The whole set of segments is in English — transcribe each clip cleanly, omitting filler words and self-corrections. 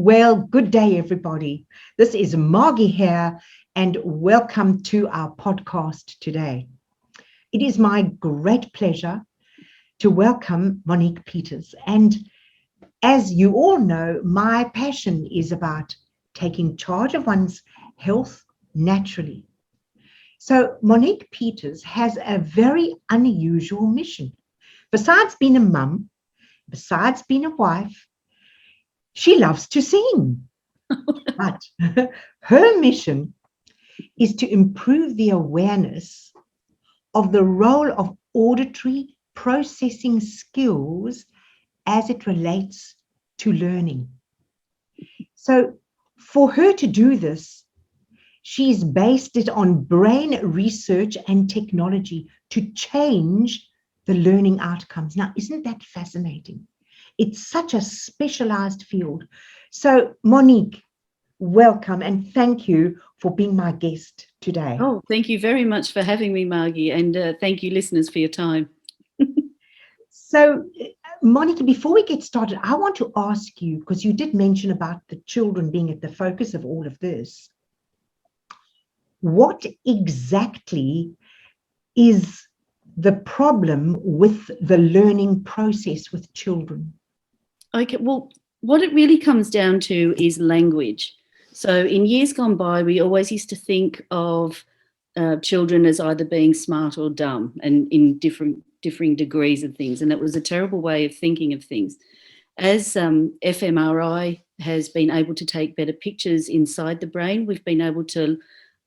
Well, good day, everybody. This is Margie here, and welcome to our podcast today. It is my great pleasure to welcome Monique Peters. And as you all know, my passion is about taking charge of one's health naturally. So Monique Peters has a very unusual mission. Besides being a mum, besides being a wife, she loves to sing. But her mission is to improve the awareness of the role of auditory processing skills as it relates to learning. So for her to do this, she's based it on brain research and technology to change the learning outcomes. Now, isn't that fascinating? It's such a specialized field. So Monique, welcome and thank you for being my guest today. Oh, thank you very much for having me, Margie, and thank you listeners for your time. So Monique, before we get started, I want to ask you, because you did mention about the children being at the focus of all of this, what exactly is the problem with the learning process with children? Okay, well, what it really comes down to is language. So in years gone by, we always used to think of children as either being smart or dumb, and in differing degrees of things. And that was a terrible way of thinking of things. As fMRI has been able to take better pictures inside the brain, we've been able to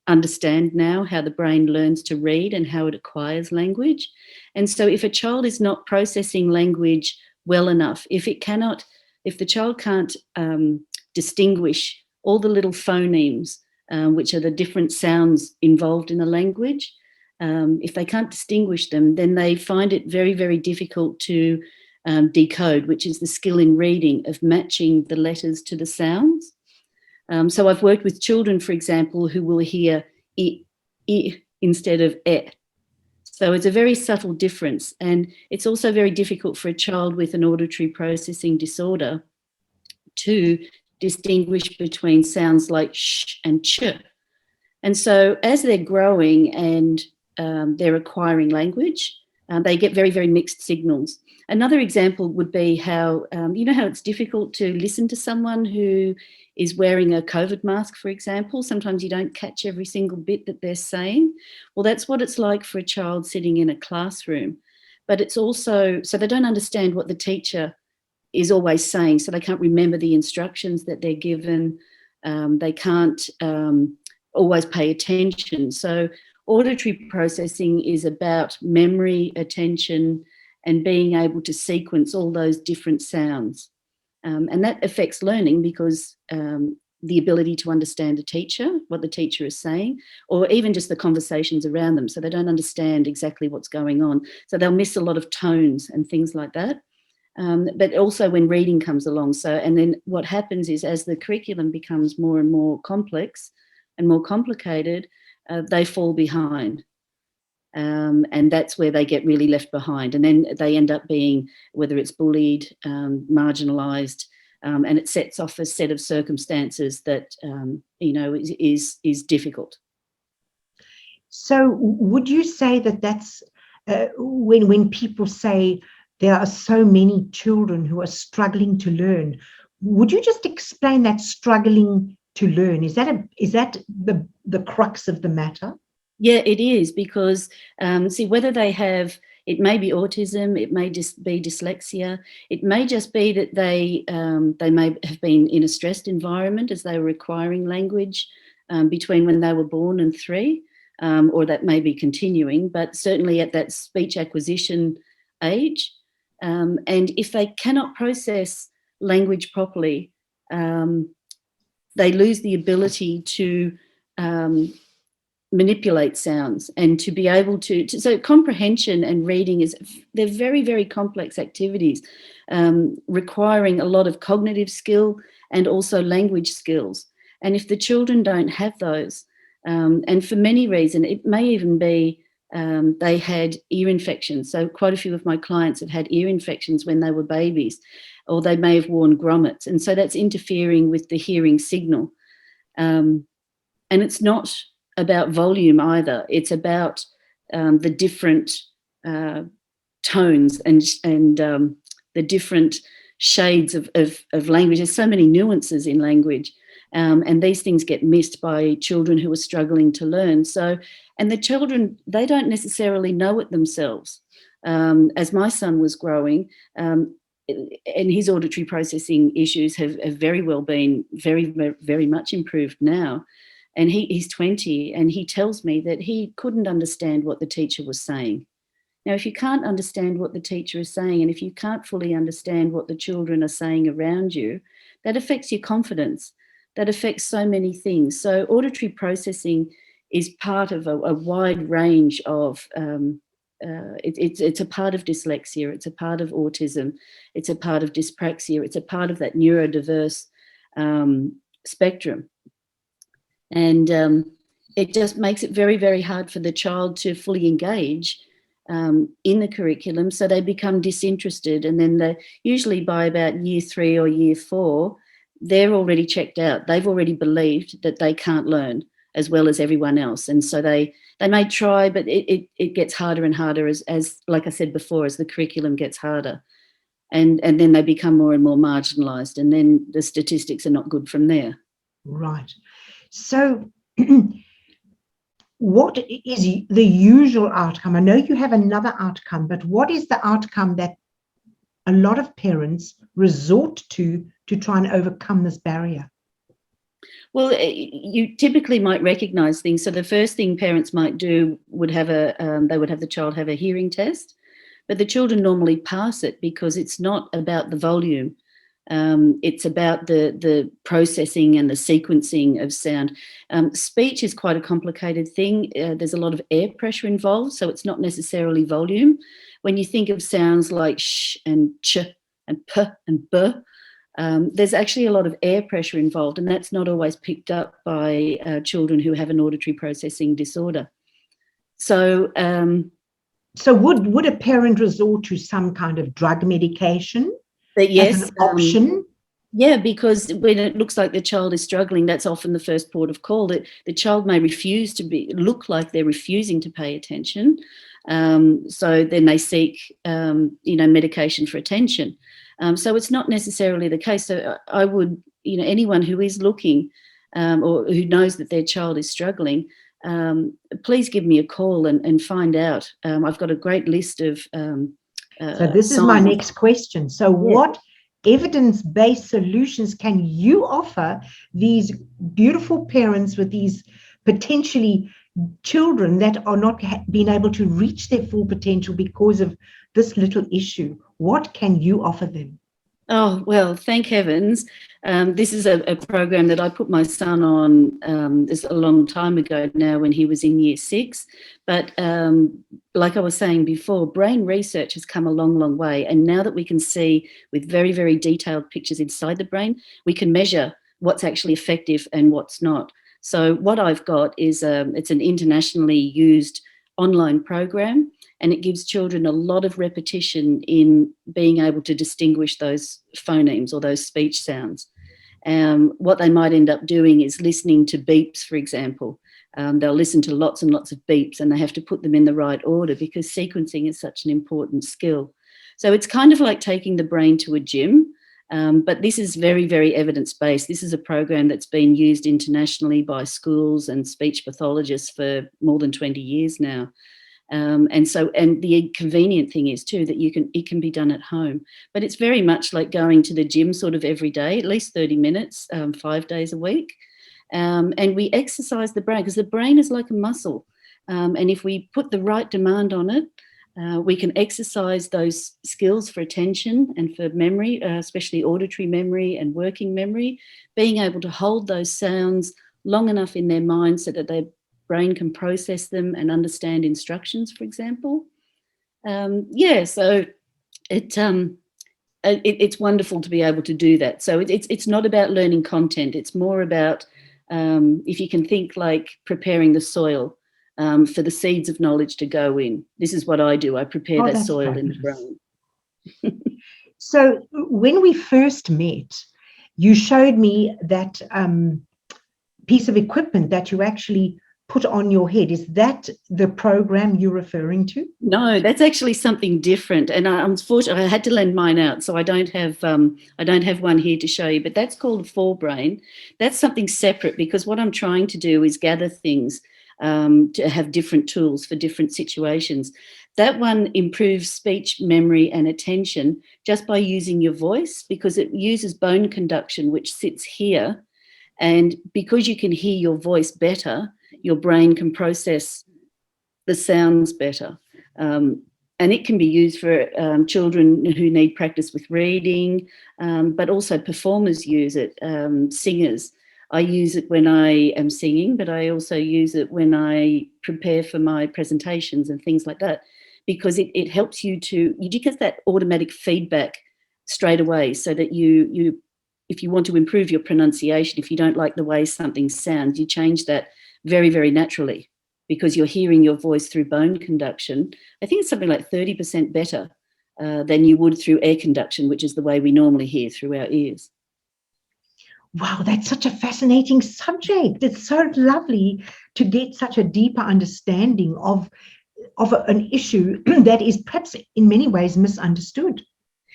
understand now how the brain learns to read and how it acquires language. And so if a child is not processing language well enough, if the child can't distinguish all the little phonemes, which are the different sounds involved in a language, if they can't distinguish them, then they find it very, very difficult to decode, which is the skill in reading of matching the letters to the sounds. So I've worked with children, for example, who will hear I instead of e. So it's a very subtle difference. And it's also very difficult for a child with an auditory processing disorder to distinguish between sounds like sh and ch. And so as they're growing and they're acquiring language, they get very, very mixed signals. Another example would be how, you know how it's difficult to listen to someone who is wearing a COVID mask, for example. Sometimes you don't catch every single bit that they're saying. Well, that's what it's like for a child sitting in a classroom. But it's also, so they don't understand what the teacher is always saying, so they can't remember the instructions that they're given. They can't always pay attention. So auditory processing is about memory, attention, and being able to sequence all those different sounds. And that affects learning because the ability to understand a teacher, what the teacher is saying, or even just the conversations around them. So they don't understand exactly what's going on. So they'll miss a lot of tones and things like that. But also when reading comes along. So, and then what happens is as the curriculum becomes more and more complex and more complicated, they fall behind. And that's where they get really left behind. And then they end up being, whether it's bullied, marginalised, and it sets off a set of circumstances that, you know, is difficult. So would you say that that's when people say there are so many children who are struggling to learn, would you just explain that struggling to learn? Is that the crux of the matter? Yeah, it is, because see, whether they have, it may be autism, it may just be dyslexia, it may just be that they may have been in a stressed environment as they were acquiring language between when they were born and 3, or that may be continuing, but certainly at that speech acquisition age. And if they cannot process language properly, they lose the ability to manipulate sounds and to be able to so comprehension and reading they're very, very complex activities, requiring a lot of cognitive skill and also language skills. And if the children don't have those, and for many reasons, it may even be they had ear infections. So quite a few of my clients have had ear infections when they were babies, or they may have worn grommets. And so that's interfering with the hearing signal. And it's not about volume either. It's about the different tones and the different shades of language. There's so many nuances in language. And these things get missed by children who are struggling to learn. So, and the children, they don't necessarily know it themselves. As my son was growing, and his auditory processing issues have very well been very, very much improved now. And he's 20, and he tells me that he couldn't understand what the teacher was saying. Now, if you can't understand what the teacher is saying, and if you can't fully understand what the children are saying around you, that affects your confidence. That affects so many things. So auditory processing is part of a wide range of, it's a part of dyslexia, it's a part of autism, it's a part of dyspraxia, it's a part of that neurodiverse spectrum. And it just makes it very, very hard for the child to fully engage in the curriculum, so they become disinterested. And then they usually by about year 3 or year 4, they're already checked out. They've already believed that they can't learn as well as everyone else. And so they may try, but it gets harder and harder as like I said before, as the curriculum gets harder. And then they become more and more marginalised, and then the statistics are not good from there. Right. So what is the usual outcome? I know you have another outcome, but what is the outcome that a lot of parents resort to try and overcome this barrier? Well, you typically might recognise things. So the first thing parents might do would have they would have the child have a hearing test, but the children normally pass it because it's not about the volume. It's about the processing and the sequencing of sound. Speech is quite a complicated thing. There's a lot of air pressure involved, so it's not necessarily volume. When you think of sounds like sh and ch and p and b, there's actually a lot of air pressure involved, and that's not always picked up by children who have an auditory processing disorder. So, so would a parent resort to some kind of drug medication? But yes, as an option? Yeah, because when it looks like the child is struggling, that's often the first port of call. That the child may refuse to look like they're refusing to pay attention. So then they seek, medication for attention. So it's not necessarily the case. So I would, anyone who is looking or who knows that their child is struggling, please give me a call and find out. I've got a great list of so this is my next question. So what evidence-based solutions can you offer these beautiful parents with these potentially children that are not being able to reach their full potential because of this little issue? What can you offer them? Oh, well, thank heavens. This is a program that I put my son on this a long time ago now when he was in year 6. But like I was saying before, brain research has come a long, long way. And now that we can see with very, very detailed pictures inside the brain, we can measure what's actually effective and what's not. So what I've got is it's an internationally used online program, and it gives children a lot of repetition in being able to distinguish those phonemes or those speech sounds. What they might end up doing is listening to beeps, for example. They'll listen to lots and lots of beeps, and they have to put them in the right order because sequencing is such an important skill. So it's kind of like taking the brain to a gym, but this is very, very evidence-based. This is a program that's been used internationally by schools and speech pathologists for more than 20 years now. And the convenient thing is too that it can be done at home, but it's very much like going to the gym sort of every day, at least 30 minutes, 5 days a week. And we exercise the brain because the brain is like a muscle. And if we put the right demand on it, we can exercise those skills for attention and for memory, especially auditory memory and working memory, being able to hold those sounds long enough in their mind so that their brain can process them and understand instructions, for example. So it's wonderful to be able to do that. So it's not about learning content. It's more about if you can think like preparing the soil. for the seeds of knowledge to go in. This is what I do. I prepare that soil in the brain. So when we first met, you showed me that piece of equipment that you actually put on your head. Is that the program you're referring to? No, that's actually something different. And unfortunately, I had to lend mine out, so I don't have one here to show you. But that's called Forebrain. That's something separate, because what I'm trying to do is gather things to have different tools for different situations. That one improves speech, memory, and attention just by using your voice, because it uses bone conduction, which sits here. And because you can hear your voice better, your brain can process the sounds better. And it can be used for children who need practice with reading, but also performers use it, singers. I use it when I am singing, but I also use it when I prepare for my presentations and things like that, because it helps you get that automatic feedback straight away, so that you if you want to improve your pronunciation, if you don't like the way something sounds, you change that very, very naturally, because you're hearing your voice through bone conduction. I think it's something like 30% better than you would through air conduction, which is the way we normally hear through our ears. Wow, that's such a fascinating subject. It's so lovely to get such a deeper understanding of an issue that is perhaps in many ways misunderstood.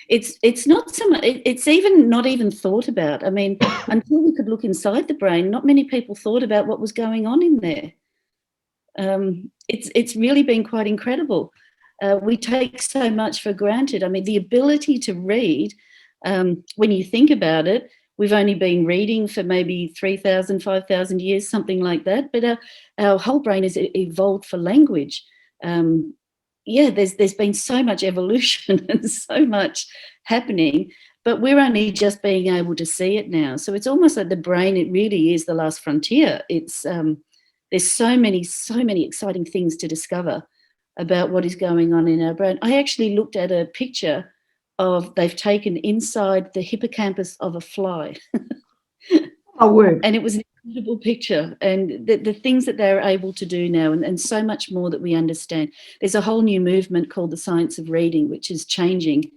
It's not so much, it's even not even thought about. I mean, until we could look inside the brain, not many people thought about what was going on in there. It's really been quite incredible. We take so much for granted. I mean, the ability to read, when you think about it, we've only been reading for maybe 3,000, 5,000 years, something like that. But our whole brain has evolved for language. Yeah, there's been so much evolution and so much happening, but we're only just being able to see it now. So it's almost like the brain, it really is the last frontier. It's there's so many exciting things to discover about what is going on in our brain. I actually looked at a picture they've taken inside the hippocampus of a fly. Oh, word. And it was an incredible picture, and the things that they're able to do now, and so much more that we understand. There's a whole new movement called the science of reading, which is changing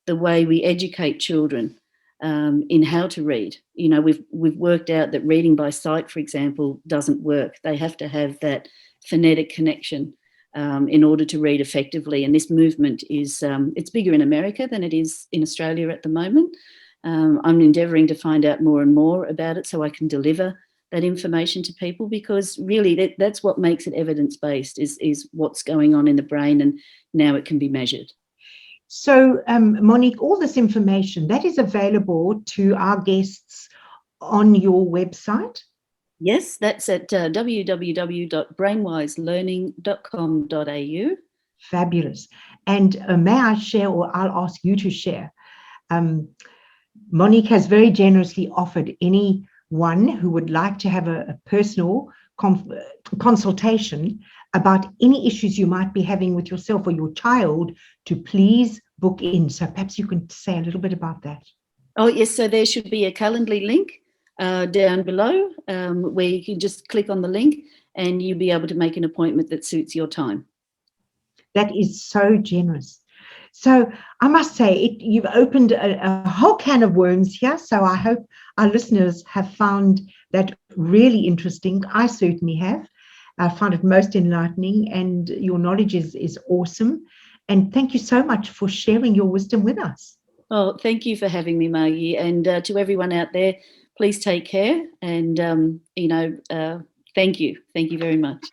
the way we educate children in how to read. You know, we've worked out that reading by sight, for example, doesn't work. They have to have that phonetic connection in order to read effectively. And this movement is, it's bigger in America than it is in Australia at the moment. I'm endeavouring to find out more and more about it so I can deliver that information to people, because really that's what makes it evidence-based, is what's going on in the brain, and now it can be measured. So, Monique, all this information, that is available to our guests on your website? Yes, that's at www.brainwiselearning.com.au. Fabulous. And may I share, or I'll ask you to share, Monique has very generously offered anyone who would like to have a personal consultation about any issues you might be having with yourself or your child to please book in. So perhaps you can say a little bit about that. Oh, yes. So there should be a Calendly link down below where you can just click on the link and you'll be able to make an appointment that suits your time. That is so generous. So I must say, you've opened a whole can of worms here. So I hope our listeners have found that really interesting. I certainly have. I found it most enlightening, and your knowledge is awesome. And thank you so much for sharing your wisdom with us. Oh, thank you for having me, Margie. And to everyone out there, please take care. And, thank you. Thank you very much.